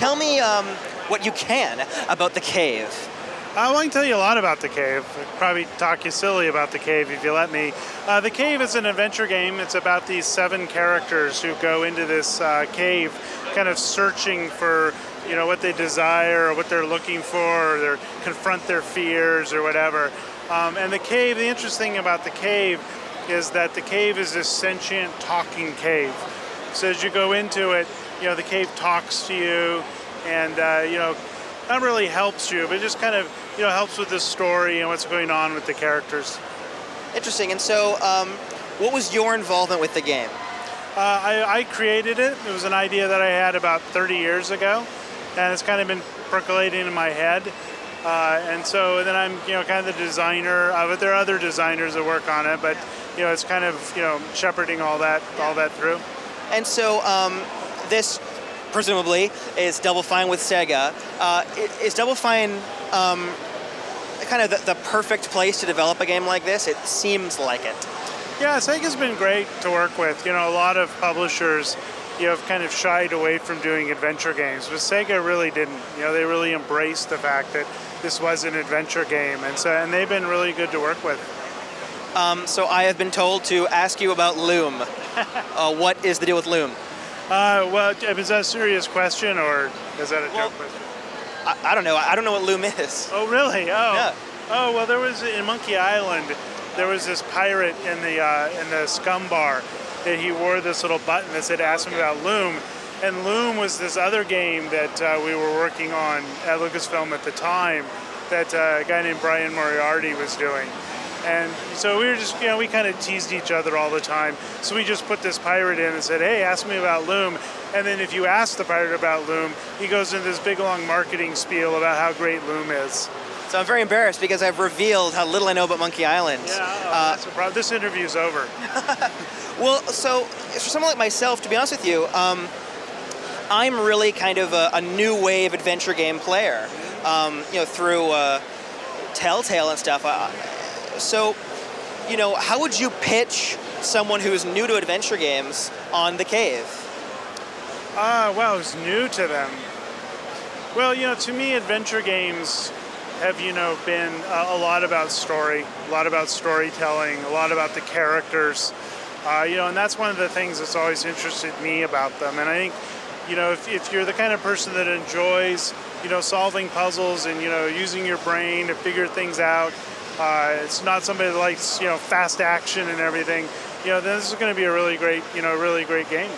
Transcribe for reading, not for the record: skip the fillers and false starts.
tell me what you can about the cave. Well, I can tell you a lot about the cave. I'd probably talk you silly about the cave if you let me. The cave is an adventure game. It's about these 7 characters who go into this cave, kind of searching for, what they desire or what they're looking for, or they confront their fears or whatever. And the cave, the interesting thing about the cave is that the cave is this sentient talking cave. So as you go into it, the cave talks to you and, not really helps you, but just kind of, helps with the story and what's going on with the characters. Interesting. And so, what was your involvement with the game? I created it. It was an idea that I had about 30 years ago, and it's kind of been percolating in my head. And so then I'm, kind of the designer of it. There are other designers that work on it, but, it's kind of, shepherding all that through. And so, this presumably is Double Fine with Sega. Is Double Fine kind of the perfect place to develop a game like this? It seems like it. Yeah, Sega's been great to work with. A lot of publishers, have kind of shied away from doing adventure games, but Sega really didn't. They really embraced the fact that this was an adventure game, and they've been really good to work with. So I have been told to ask you about Loom. What is the deal with Loom? Well, is that a serious question, or is that a joke question? I don't know. I don't know what Loom is. Oh, really? Oh. Yeah. Oh, well, there was, in Monkey Island, there was this pirate in the scum bar that he wore this little button that said, ask him about Loom. And Loom was this other game that we were working on at Lucasfilm at the time that a guy named Brian Moriarty was doing. And so we were just, we kind of teased each other all the time. So we just put this pirate in and said, hey, ask me about Loom. And then if you ask the pirate about Loom, he goes into this big long marketing spiel about how great Loom is. So I'm very embarrassed because I've revealed how little I know about Monkey Island. Yeah, that's a problem. This interview's over. Well, so for someone like myself, to be honest with you, I'm really kind of a new wave adventure game player, through Telltale and stuff. So, how would you pitch someone who's new to adventure games on the cave? Well, it's new to them. Well, to me, adventure games have, been a lot about story, a lot about storytelling, a lot about the characters, and that's one of the things that's always interested me about them. And I think, if you're the kind of person that enjoys, solving puzzles and, using your brain to figure things out, it's not somebody that likes, fast action and everything, then this is going to be a really great, really great game.